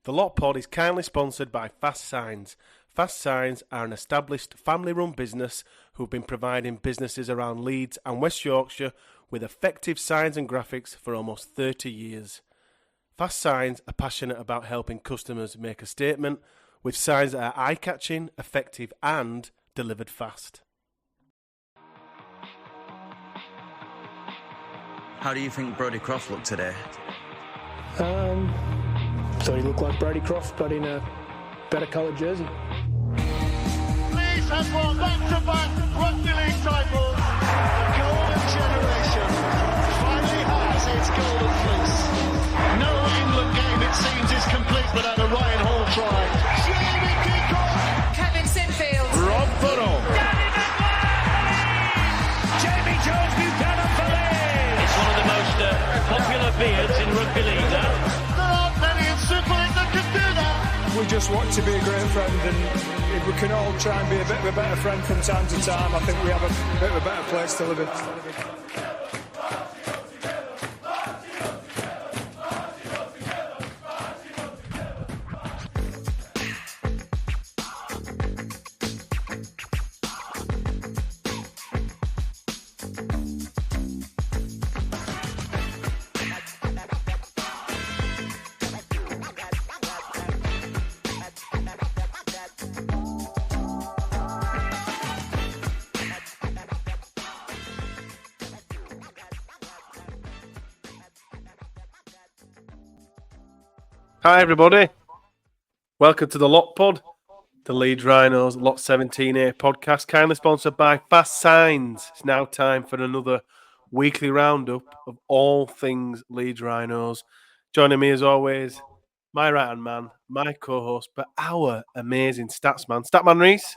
The Lot Pod is kindly sponsored by Fast Signs. Fast Signs are an established family-run business who've been providing businesses around Leeds and West Yorkshire with effective signs and graphics for almost 30 years. Fast Signs are passionate about helping customers make a statement with signs that are eye-catching, effective and delivered fast. How do you think Brodie Croft looked today? Thought he looked like Brodie Croft, but in a better coloured jersey. Leeds has won back-to-back rugby league titles. The golden generation finally has its golden fleece. No England game, it seems, is complete without a Ryan Hall try. Jamie Peacock. Kevin Sinfield. Rob Burrow. Jamie Jones Buchanan for Leeds. It's one of the most popular beards in rugby league now. There aren't many in Super League that can do that. We just want to be a great friend, and if we can all try and be a bit of a better friend from time to time, I think we have a bit of a better place to live in. Hi everybody, welcome to the Lot Pod, the Leeds Rhinos Lot 17A podcast, kindly sponsored by Fast Signs. It's now time for another weekly roundup of all things Leeds Rhinos. Joining me as always, my right-hand man, my co-host, but our amazing Statman Reese.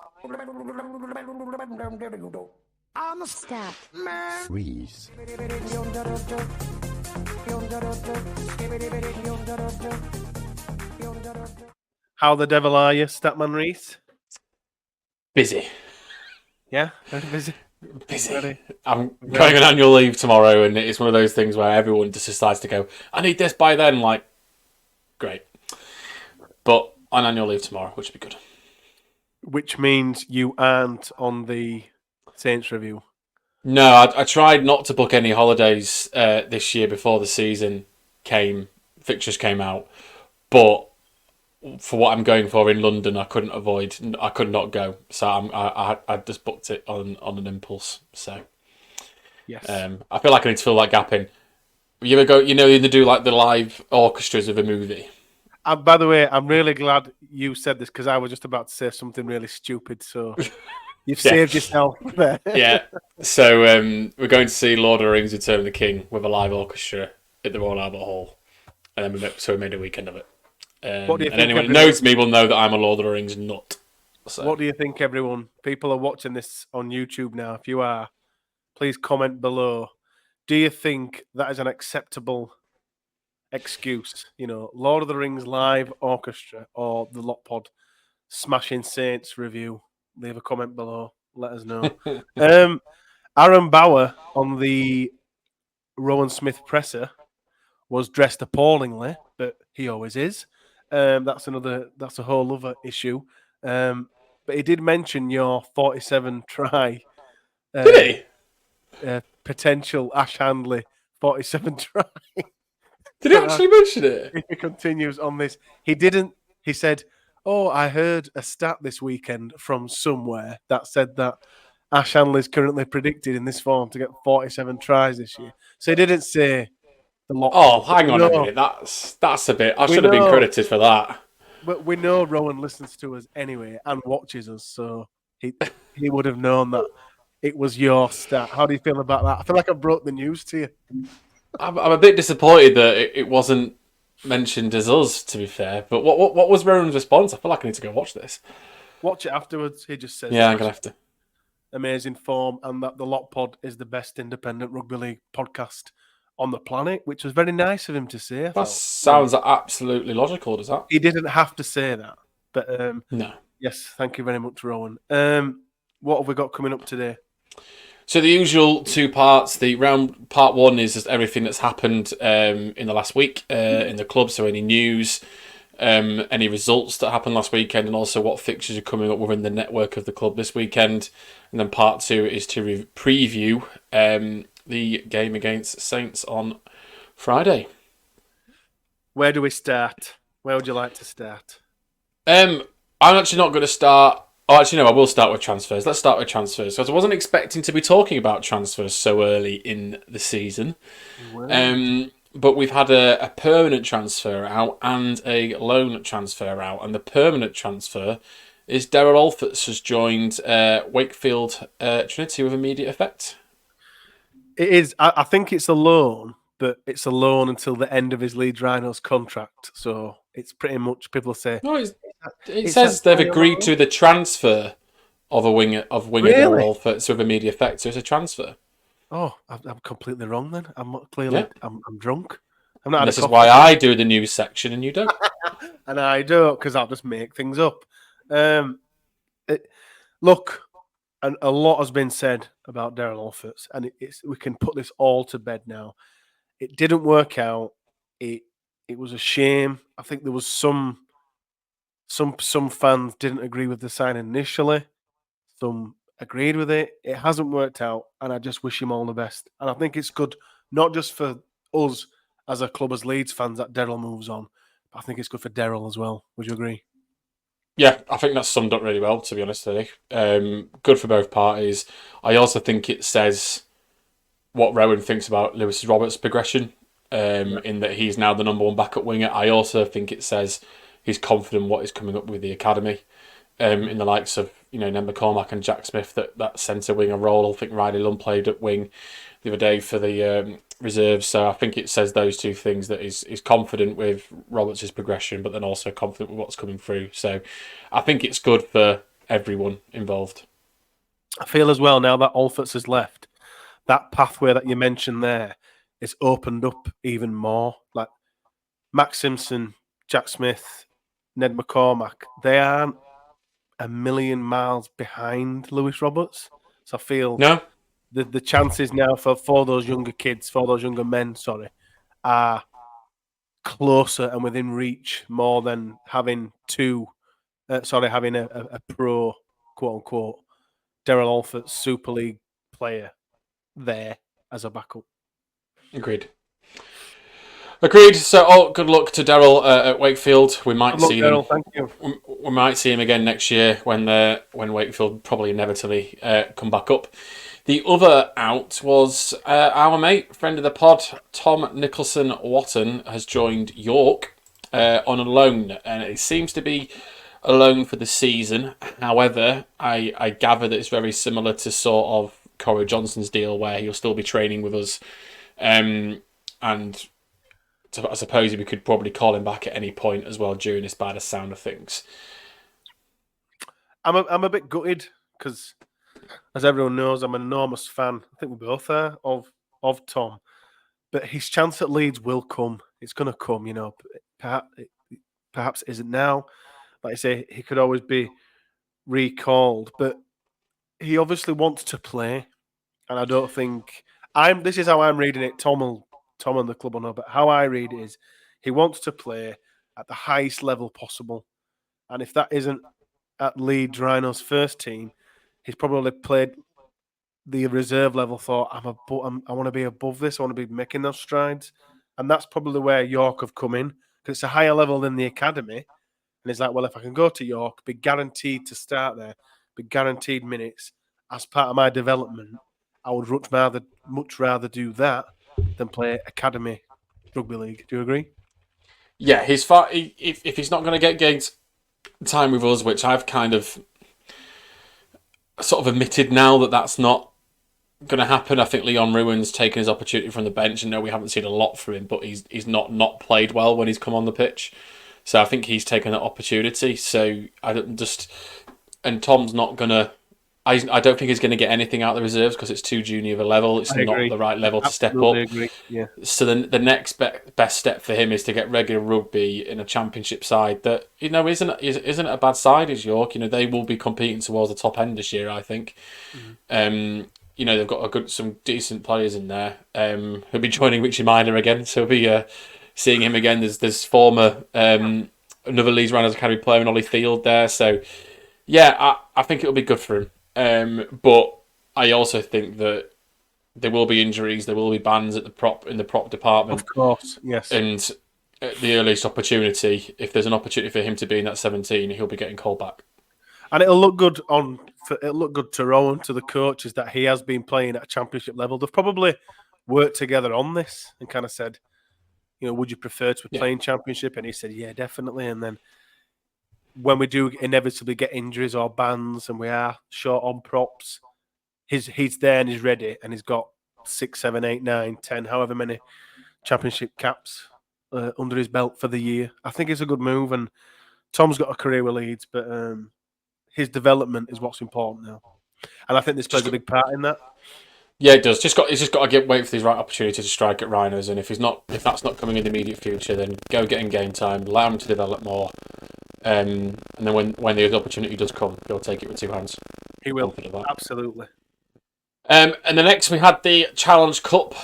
I'm a stat man. Freeze. How the devil are you, Statman Reese? Busy. Yeah, very busy. Busy. I'm going on annual leave tomorrow, and it's one of those things where everyone just decides to go, I need this by then. Like, great. But on annual leave tomorrow, which would be good. Which means you aren't on the Saints review. No, I tried not to book any holidays this year before the season fixtures came out. But for what I'm going for in London, I could not go. So I just booked it on an impulse. So yes, I feel like I need to fill that gap in. You ever go? You do like the live orchestras of a movie. By the way, I'm really glad you said this because I was just about to say something really stupid. So you've saved yourself there. Yeah. So we're going to see Lord of the Rings: Return of the King with a live orchestra at the Royal Albert Hall, and then we made a weekend of it. What do you think? Anyone who knows me will know that I'm a Lord of the Rings nut. So. What do you think, everyone? People are watching this on YouTube now. If you are, please comment below. Do you think that is an acceptable excuse? Lord of the Rings live orchestra or the Lot Pod Smashing Saints review? Leave a comment below. Let us know. Aaron Bauer on the Rowan Smith presser was dressed appallingly, but he always is. That's a whole other issue. But he did mention your 47 try. Did he? Potential Ash Handley 47 try. Did he actually mention it? He continues on this. He didn't. He said, "Oh, I heard a stat this weekend from somewhere that said that Ash Handley is currently predicted in this form to get 47 tries this year." So he didn't say the Lot. Oh, hang on a minute. That's a bit. I should have been credited for that. But we know Rowan listens to us anyway and watches us, so he would have known that it was your stat. How do you feel about that? I feel like I broke the news to you. I'm a bit disappointed that it wasn't mentioned as us, to be fair. But what was Rowan's response? I feel like I need to go watch this. Watch it afterwards. He just says, "Yeah, I'm gonna have to." Amazing form, and that the Lot Pod is the best independent rugby league podcast on the planet, which was very nice of him to say. That sounds absolutely logical, does that? He didn't have to say that, but no. Yes, thank you very much, Rowan. What have we got coming up today? So the usual two parts. The round part one is just everything that's happened in the last week in the club. So any news, any results that happened last weekend, and also what fixtures are coming up within the network of the club this weekend. And then part 2 is to preview the game against Saints on Friday. Where do we start? Where would you like to start? I'm actually not going to start. Oh, actually, no, I will start with transfers. Let's start with transfers, because I wasn't expecting to be talking about transfers so early in the season. But we've had a permanent transfer out and a loan transfer out. And the permanent transfer is Daryl Alforts has joined Wakefield Trinity with immediate effect. It is. I think it's a loan, but it's a loan until the end of his Leeds Rhinos contract. So it's pretty much, people say... No, it says they've agreed to the transfer of winger Daryl Alforts with immediate effect. So it's a transfer. Oh, I'm completely wrong then. I'm drunk. I'm not. And this is why I do the news section and you don't. And I don't, because I'll just make things up. Look, and a lot has been said about Daryl Alforts, and we can put this all to bed now. It didn't work out. It was a shame. I think there was some fans didn't agree with the sign initially. Some agreed with it. It hasn't worked out, and I just wish him all the best. And I think it's good, not just for us as a club, as Leeds fans, that Daryl moves on, but I think it's good for Daryl as well. Would you agree? Yeah, I think that's summed up really well, to be honest with you. Good for both parties. I also think it says what Rowan thinks about Lewis Roberts' progression, in that he's now the number 1 backup winger. I also think it says he's confident what is coming up with the academy, in the likes of Ned McCormack and Jack Smith, that centre winger role. I think Riley Lund played at wing the other day for the reserves. So I think it says those two things, that he's confident with Roberts' progression, but then also confident with what's coming through. So I think it's good for everyone involved. I feel as well, now that Alforts has left, that pathway that you mentioned there is opened up even more. Like Max Simpson, Jack Smith, Ned McCormack, they aren't a million miles behind Lewis Roberts. So I feel the chances now for those younger kids, for those younger men, are closer and within reach more than having having a pro, quote unquote, Daryl Alforts Super League player there as a backup. Agreed. So, good luck to Daryl at Wakefield. We might see him. Thank you. We might see him again next year when Wakefield probably inevitably come back up. The other out was our mate, friend of the pod, Tom Nicholson-Watton, has joined York on a loan, and it seems to be a loan for the season. However, I gather that it's very similar to sort of Corey Johnson's deal, where he'll still be training with us, and I suppose we could probably call him back at any point as well during this, by the sound of things. I'm a bit gutted because, as everyone knows, I'm an enormous fan. I think we both are of Tom, but his chance at Leeds will come. It's going to come, Perhaps it isn't now. Like I say, he could always be recalled, but he obviously wants to play, and I don't think This is how I'm reading it. Tom and the club will know, but how I read it is he wants to play at the highest level possible, and if that isn't at Leeds Rhinos first team, he's probably played the reserve level. Thought I want to be above this. I want to be making those strides, and that's probably where York have come in, because it's a higher level than the academy. And he's like, well, if I can go to York, be guaranteed to start there, be guaranteed minutes as part of my development, I would much rather do that than play academy rugby league. Do you agree? Yeah, if he's not going to get games time with us, which I've kind of sort of admitted now that that's not going to happen. I think Leon Ruin's taken his opportunity from the bench, and no, we haven't seen a lot from him, but he's not played well when he's come on the pitch. So I think he's taken that opportunity. So and Tom's not going to. I don't think he's going to get anything out of the reserves because it's too junior of a level. It's not the right level to step up. Agree. Yeah. So the next best step for him is to get regular rugby in a championship side that isn't a bad side as York. They will be competing towards the top end this year, I think. Mm-hmm. They've got some decent players in there. Who'll be joining Richie Miner again, so we'll be seeing him again. There's former another Leeds Rhinos Academy player in Ollie Field there. So, yeah, I think it'll be good for him. But I also think that there will be injuries, there will be bans at in the prop department. Of course, yes. And at the earliest opportunity, if there's an opportunity for him to be in that 17, he'll be getting called back. And it'll look good to Rowan, to the coaches, that he has been playing at a championship level. They've probably worked together on this and kind of said, would you prefer to be playing championship? And he said, yeah, definitely. And then when we do inevitably get injuries or bans and we are short on props, he's there and he's ready, and he's got 6, 7, 8, 9, 10, however many championship caps under his belt for the year. I think it's a good move, and Tom's got a career with Leeds, but his development is what's important now, and I think this plays a big part in that. Yeah, it does. He's just got to wait for his right opportunity to strike at Rhinos, and if that's not coming in the immediate future, then go get him game time, allow him to develop more, and then when the opportunity does come, he'll take it with two hands. He will, absolutely. And the next we had the Challenge Cup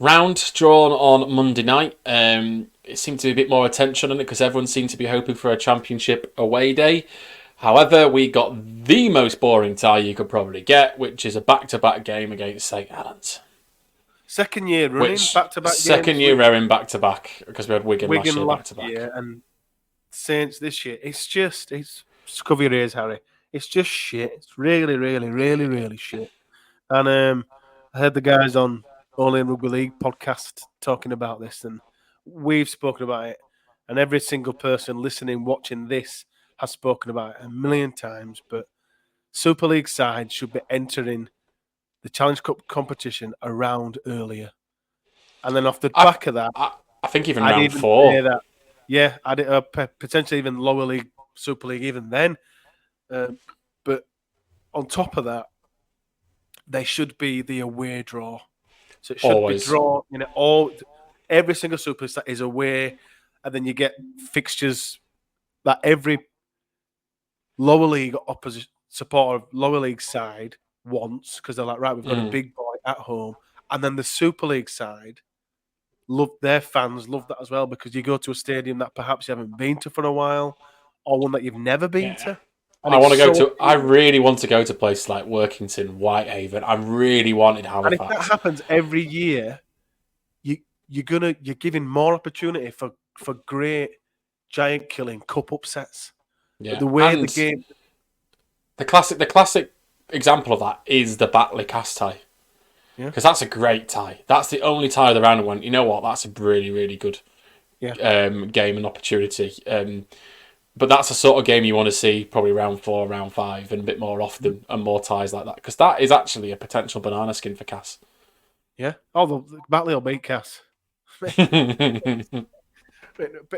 round drawn on Monday night. It seemed to be a bit more attention on it because everyone seemed to be hoping for a championship away day. However, we got the most boring tie you could probably get, which is a back-to-back game against St Helens. Second year running back-to-back games. Second year running back-to-back because we had Wigan last year back-to-back. Year and Saints this year. It's cover your ears, Harry. It's just shit. It's really, really, really, really shit. And I heard the guys on Only in Rugby League podcast talking about this, and we've spoken about it. And every single person listening, watching this, has spoken about it a million times. But Super League sides should be entering the Challenge Cup competition a round earlier. And then off the back of that, I think even round 4. That, yeah, potentially even lower league, Super League, even then. But on top of that, they should be the away draw. So it should be drawn, every single Super League is away, and then you get fixtures that every lower league supporter of lower league side wants, because they're like, right, we've got a big boy at home. And then the Super League side, their fans love that as well, because you go to a stadium that perhaps you haven't been to for a while, or one that you've never been to. I really want to go to places like Workington, Whitehaven. I really wanted Halifax. And if that happens every year, you're giving more opportunity for great giant killing cup upsets. Yeah. The way the game, the classic example of that is the Batley Cast tie. Yeah, because that's a great tie. That's the only tie of the round. One, you know what? That's a really, really good game and opportunity. But that's the sort of game you want to see probably round 4, round 5, and a bit more often, and more ties like that, because that is actually a potential banana skin for Cass. Yeah. Oh, the Batley will beat Cass. But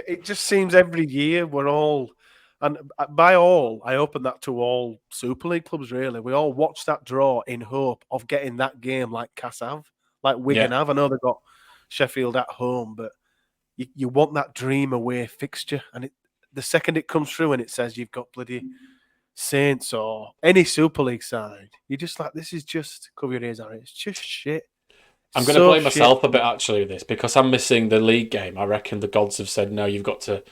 it just seems every year we're all, and by all, I open that to all Super League clubs, really. We all watch that draw in hope of getting that game like Cass have, like Wigan have. I know they've got Sheffield at home, but you want that dream away fixture, and the second it comes through and it says you've got bloody Saints or any Super League side, you're just like, this is just, cover your ears, Harry, it's just shit. I'm going to blame myself a bit, actually, with this, because I'm missing the league game. I reckon the gods have said, no, you've got to...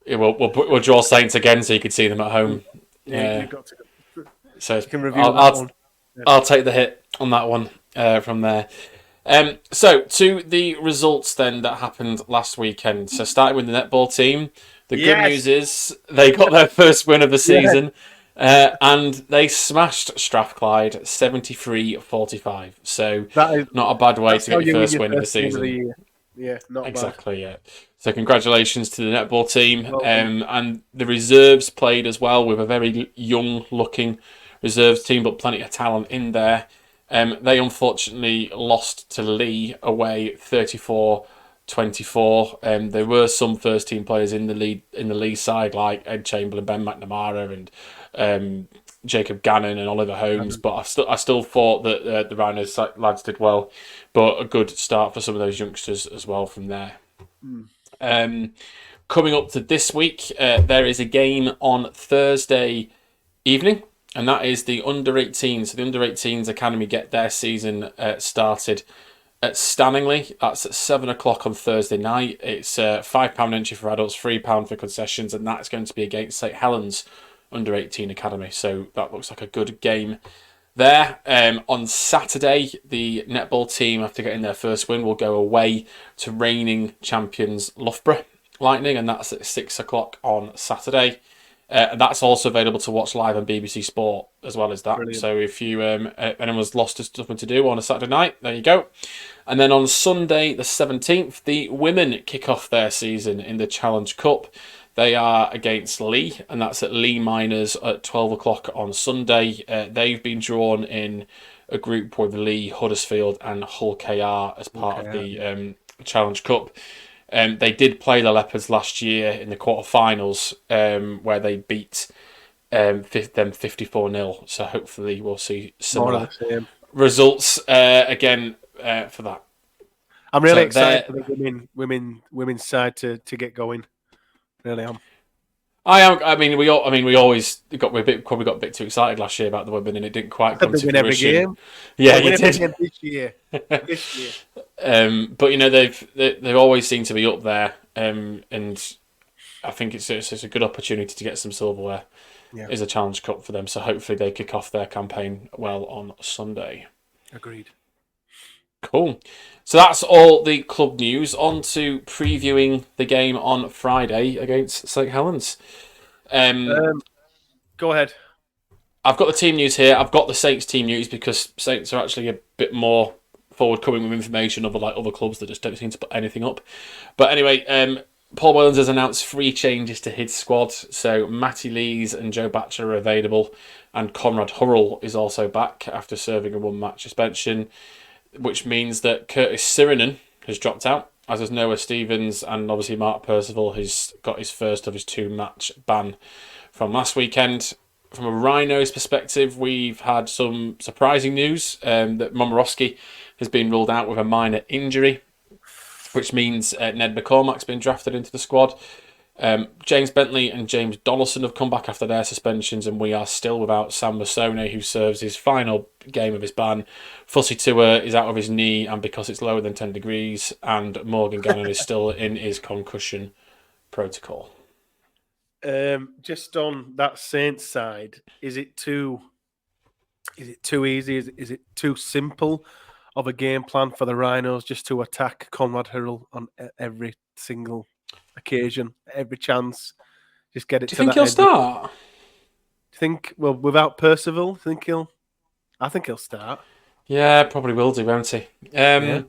We'll draw Saints again so you can see them at home. Yeah, you've got to... So you can review that one. I'll take the hit on that one from there. So, to the results then that happened last weekend. So, starting with the netball team, the good news is they got their first win of the season, and they smashed Strathclyde 73-45. So, not a bad way to get your first win of the season. Yeah, not exactly, bad. Yeah. So, congratulations to the netball team. And the reserves played as well, with a very young-looking reserves team, but plenty of talent in there. They unfortunately lost to Lee away 34-24. There were some first team players in the Lee side, like Ed Chamberlain, Ben McNamara, and Jacob Gannon and Oliver Holmes. But I still thought that the Rhinos lads did well. But a good start for some of those youngsters as well from there. Coming up to this week, there is a game on Thursday evening. And that is the under-18s. So the under-18s academy get their season started at Stanningley. That's at 7 o'clock on Thursday night. It's £5 entry for adults, £3 for concessions, and that's going to be against St Helens under 18 academy. So that looks like a good game there. On Saturday, the netball team, after getting their first win, will go away to reigning champions Loughborough Lightning, and that's at 6 o'clock on Saturday. That's also available to watch live on BBC Sport as well as that. Brilliant. So if you anyone's lost something to do on a Saturday night, there you go. And then on Sunday, the 17th, the women kick off their season in the Challenge Cup. They are against Lee, and that's at Lee Miners at 12 o'clock on Sunday. They've been drawn in a group with Lee, Huddersfield, and Hull KR as part of the Challenge Cup. They did play the Leopards last year in the quarterfinals, where they beat them 54-0. So hopefully we'll see similar results again for that. I'm really excited for the women's side to get going. Really am. I am. I mean, we always got a bit too excited last year about the women, and it didn't quite come to fruition. Every game. Yeah, you did. This year. But you know they've always seemed to be up there, and I think it's a good opportunity to get some silverware. Yeah. Is a Challenge Cup for them, so hopefully they kick off their campaign well on Sunday. Agreed. Cool. So that's all the club news. On to previewing the game on Friday against St Helens. Go ahead. I've got the team news here. I've got the Saints team news because Saints are actually a bit more forward-coming with information over like other clubs that just don't seem to put anything up. But anyway, Paul Wellens has announced 3 changes to his squad. So Matty Lees and Joe Batcher are available, and Conrad Hurrell is also back after serving a 1-match suspension, which means that Curtis Sirinen has dropped out, as has Noah Stevens, and obviously Mark Percival has got his first of his 2-match ban from last weekend. From a Rhinos perspective, we've had some surprising news that Momorowski has been ruled out with a minor injury, which means Ned McCormack's been drafted into the squad. James Bentley and James Donaldson have come back after their suspensions, and we are still without Sam Masone, who serves his final game of his ban. Fussy Tua is out of his knee, and because it's lower than 10 degrees, and Morgan Gannon is still in his concussion protocol. Just on that Saints side, is it too easy? Is it too simple of a game plan for the Rhinos just to attack Conrad Hurrell on every single occasion, every chance? Just get it. Do you think he'll start? Do you think, well, without Percival, I think he'll start. Yeah, probably will do, won't he? It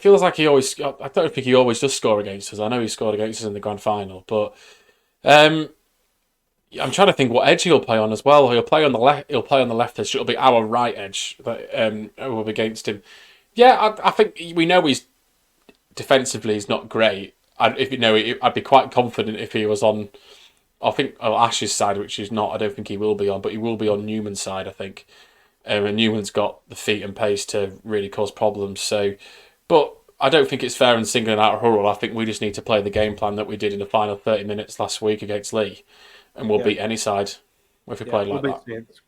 feels like I don't think he always does score against us. I know he scored against us in the grand final, but I'm trying to think what edge he'll play on as well. He'll play on the left. He'll play on the left edge. It'll be our right edge that will be against him. Yeah, I think we know he's defensively he's not great. I'd be quite confident if he was on. I think Ash's side, which he's not. I don't think he will be on, but he will be on Newman's side, I think. And Newman's got the feet and pace to really cause problems. So, but I don't think it's fair in singling out Hurrell. I think we just need to play the game plan that we did in the final 30 minutes last week against Lee, and we'll beat any side if we play like that. Saints.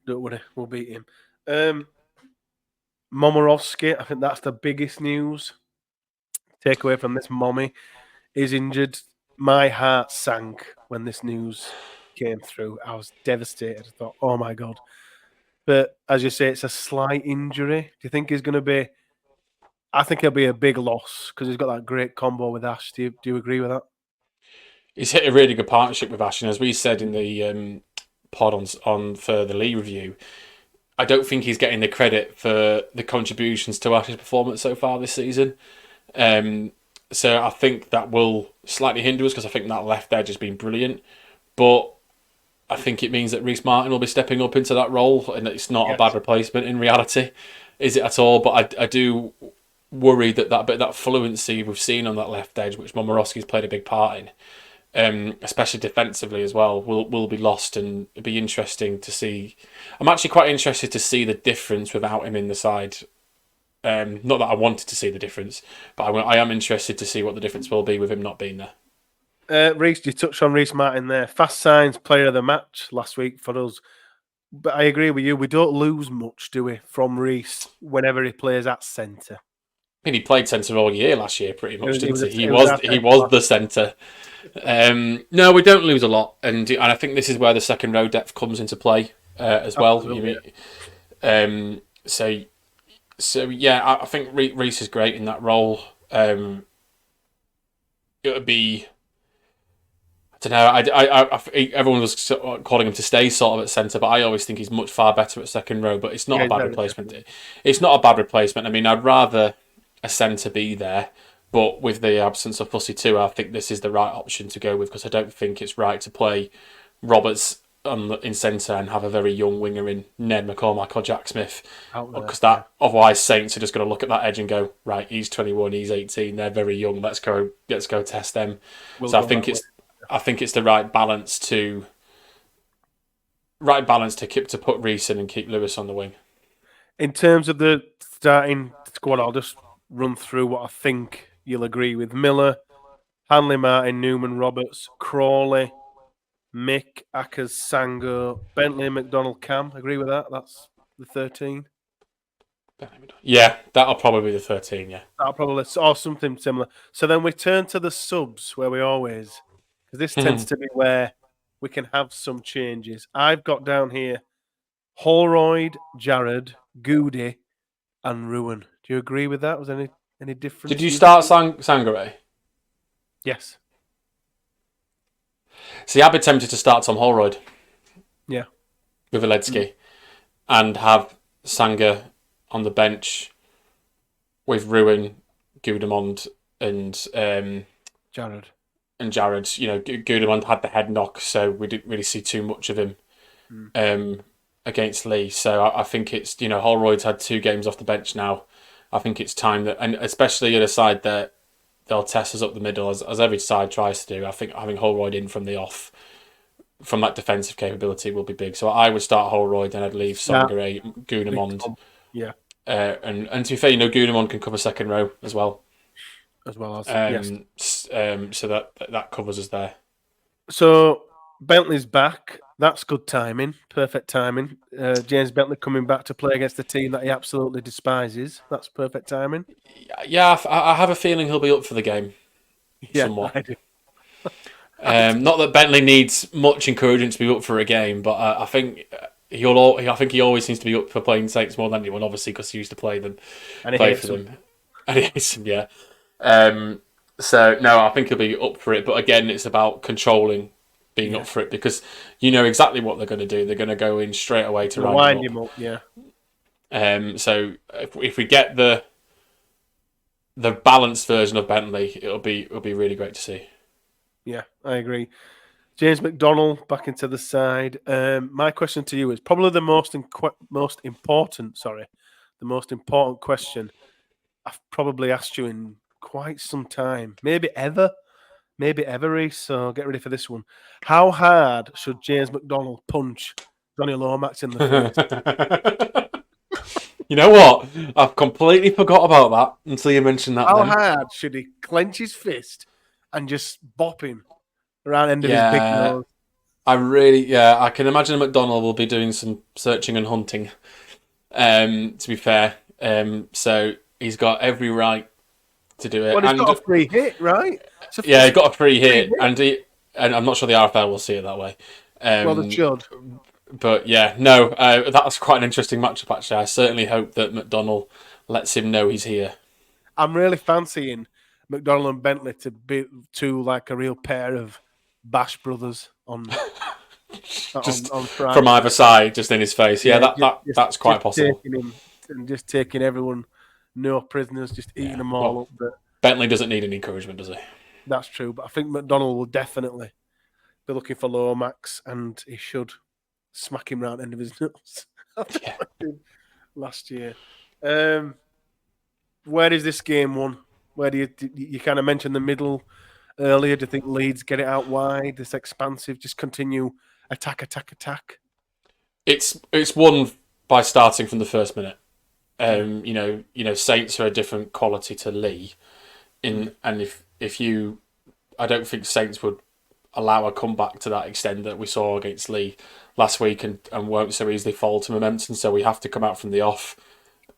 Don't worry, we'll beat him. Momorowski, I think that's the biggest news. Take away from this, Mommy is injured. My heart sank when this news came through. I was devastated. I thought, oh my God. But as you say, it's a slight injury. Do you think he's going to be... I think he'll be a big loss because he's got that great combo with Ash. Do you agree with that? He's hit a really good partnership with Ash, and as we said in the pod on for the Lee review, I don't think he's getting the credit for the contributions to Ash's performance so far this season. So I think that will slightly hinder us because I think that left edge has been brilliant. But I think it means that Reece Martin will be stepping up into that role, and it's not a bad replacement in reality, is it at all? But I do worry that fluency we've seen on that left edge, which Momorowski's played a big part in, especially defensively as well, will be lost, and it'd be interesting to see. I'm actually quite interested to see the difference without him in the side. Not that I wanted to see the difference, but I am interested to see what the difference will be with him not being there. Reece, you touched on Reece Martin there. Fast Signs player of the match last week for us. But I agree with you. We don't lose much, do we, from Reece whenever he plays at centre? I mean, he played centre all year last year, pretty much, didn't he? He it was was our he centre was back. the centre. No, we don't lose a lot, and I think this is where the second row depth comes into play as well. Absolutely. So yeah, I think Reece is great in that role. It would be. I don't know. I think everyone was calling him to stay sort of at centre, but I always think he's much far better at second row. But it's not a he's bad very replacement. different. It's not a bad replacement. I mean, I'd rather a centre be there, but with the absence of Fussy too, I think this is the right option to go with because I don't think it's right to play Roberts in centre and have a very young winger in Ned McCormack or Jack Smith, because otherwise Saints are just going to look at that edge and go, right, he's 21, he's 18, they're very young. Let's go test them. So I think it's the right balance to put Reece in and keep Lewis on the wing. In terms of the starting squad, I'll just run through what I think you'll agree with. Miller, Hanley, Martin, Newman, Roberts, Crawley, Mick, Ackers, Sango, Bentley, McDonald, Cam. Agree with that? That's the 13. Yeah, that'll probably be the 13, yeah. That'll probably, or something similar. So then we turn to the subs where we always, because this tends to be where we can have some changes. I've got down here Holroyd, Jared, Goody, and Ruin. Do you agree with that? Was any difference? Did you start Sangare? Yes. See, I'd be tempted to start Tom Holroyd. Yeah. With Aledzki. And have Sanga on the bench with Ruin, Gudemond, and Jared. And Jared. You know, Gudemond had the head knock, so we didn't really see too much of him against Lee. So I think it's, Holroyd's had 2 games off the bench now. I think it's time that, and especially at a side that they'll test us up the middle, as every side tries to do. I think having Holroyd in from the off, from that defensive capability, will be big. So I would start Holroyd and I'd leave Sangare, Gudemond. Yeah. And to be fair, Gudemond can cover second row as well. As well as, yes. So that covers us there. So Bentley's back. That's good timing. Perfect timing. James Bentley coming back to play against a team that he absolutely despises. That's perfect timing. Yeah, I have a feeling he'll be up for the game. Yeah, somewhat. I do. Not that Bentley needs much encouragement to be up for a game, but I think he always seems to be up for playing Saints more than anyone, obviously, because he used to play them, and play for them, and he hates them. Yeah. So no, I think he'll be up for it, but again, it's about controlling being up for it, because you know exactly what they're going to do. They're going to go in straight away to wind him up. Yeah. So if we get the balanced version of Bentley, it'll be really great to see. Yeah, I agree. James McDonald back into the side. My question to you is probably the most important question I've probably asked you in quite some time, maybe ever, Reece. So get ready for this one. How hard should James McDonald punch Johnny Lomax in the face? You know what? I've completely forgot about that until you mentioned that. How hard should he clench his fist and just bop him around the end of his big nose? I can imagine McDonald will be doing some searching and hunting. To be fair, so he's got every right to do it. Well, he's got a free hit, right? Yeah, he got a free hit, and I'm not sure the RFL will see it that way. Well, they should. But yeah, no, that's quite an interesting matchup, actually. I certainly hope that McDonald lets him know he's here. I'm really fancying McDonald and Bentley to be like a real pair of Bash brothers on Friday. From either side, just in his face. Yeah, that's quite possible. Just taking everyone, no prisoners, just eating them all up. But Bentley doesn't need any encouragement, does he? That's true, but I think McDonald will definitely be looking for Lomax, and he should smack him round the end of his nose. Last year. Where is this game won? Where do you kind of mentioned the middle earlier? Do you think Leeds get it out wide? This expansive, just continue attack? It's won by starting from the first minute. Saints are a different quality to Lee, and I don't think Saints would allow a comeback to that extent that we saw against Lee last week and won't so easily fall to momentum. So we have to come out from the off.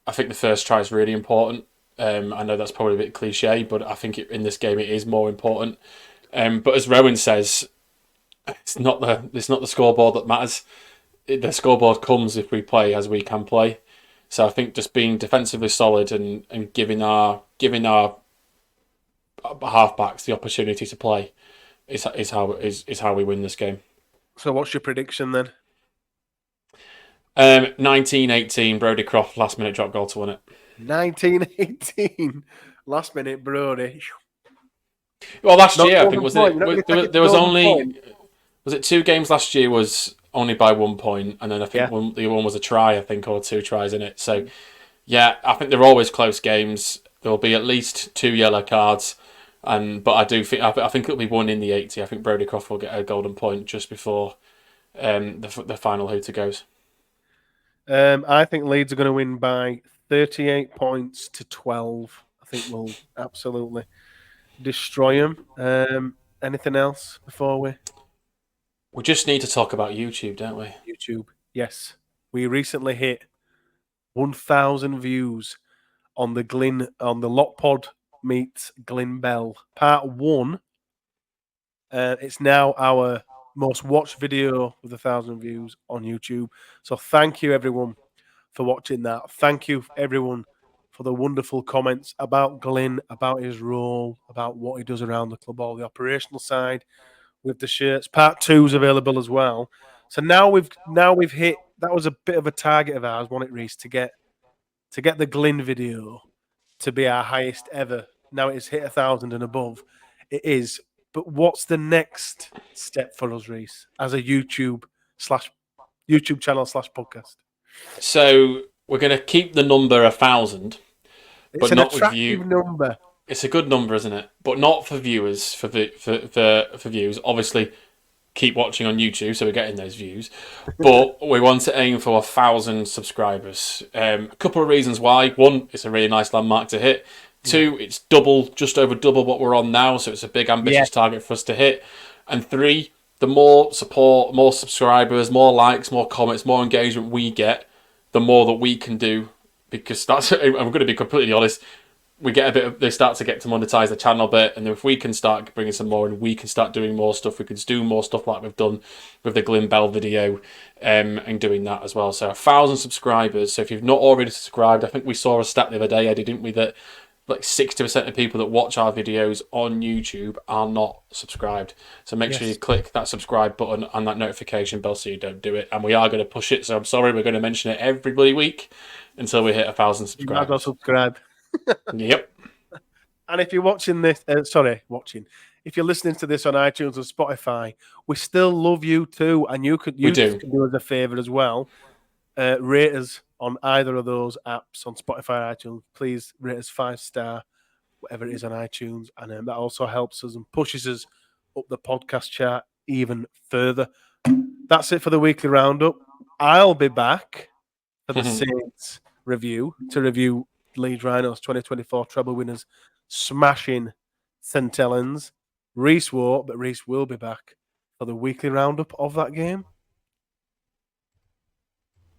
I think the first try is really important. I know that's probably a bit cliche, but I think in this game it is more important. But as Rowan says, it's not the scoreboard that matters. The scoreboard comes if we play as we can play. So I think just being defensively solid and giving our halfbacks the opportunity to play is how we win this game. So what's your prediction then? 19-18, Brodie Croft, last minute drop goal to win it. 19-18, last minute Brodie. Well, last Not year I more think than was point. there was only was it 2 games last year was only by 1 point, and then I think Yeah. the other one was a try, I think, or 2 tries in it. So yeah, I think they're always close games. There'll be at least 2 yellow cards. But I do think I think it'll be 1 in the 80. I think Brodie Croft will get a golden point just before the final hooter goes. I think Leeds are going to win by 38 points to 12. I think we'll absolutely destroy them. Anything else before we? We just need to talk about YouTube, don't we? YouTube. Yes. We recently hit 1,000 views on the Lockpod meets Glyn Bell part 1. It's now our most watched video with 1,000 views on YouTube. So thank you everyone for watching that. Thank you everyone for the wonderful comments about Glyn, about his role, about what he does around the club, all the operational side with the shirts. Part 2 is available as well. So now we've hit. That was a bit of a target of ours, wasn't it, Reese, to get the Glyn video to be our highest ever. Now it's hit 1,000 and above. It is. But what's the next step for us, Reese, as a YouTube channel / podcast? So we're going to keep the number 1,000, It's but an not with attractive you. number. It's a good number, isn't it? But not for viewers. For views, obviously, keep watching on YouTube, so we're getting those views. But we want to aim for 1,000 subscribers. A couple of reasons why. 1, it's a really nice landmark to hit. 2, it's just over double what we're on now, so it's a big ambitious target for us to hit. And 3, the more support, more subscribers, more likes, more comments, more engagement we get, the more that we can do. Because I'm going to be completely honest. They start to get to monetize the channel a bit, and if we can start bringing some more and we can start doing more stuff, we can do more stuff like we've done with the Glyn Bell video, and doing that as well. So 1,000 subscribers. So if you've not already subscribed, I think we saw a stat the other day, Eddie, didn't we, that like 60% of people that watch our videos on YouTube are not subscribed. So make sure you click that subscribe button and that notification bell so you don't do it. And we are going to push it. So I'm sorry, we're going to mention it every bloody week until we hit 1,000 subscribers. You might as well subscribe. Yep. And if you're watching this, if you're listening to this on iTunes or Spotify, we still love you too. And you can do us a favour as well. Rate us on either of those apps on Spotify or iTunes. Please rate us 5-star, whatever it is on iTunes. And that also helps us and pushes us up the podcast chart even further. That's it for the weekly roundup. I'll be back for the Saints review to review Leeds Rhinos 2024 treble winners smashing St Helens. Reese won't, but Reese will be back for the weekly roundup of that game.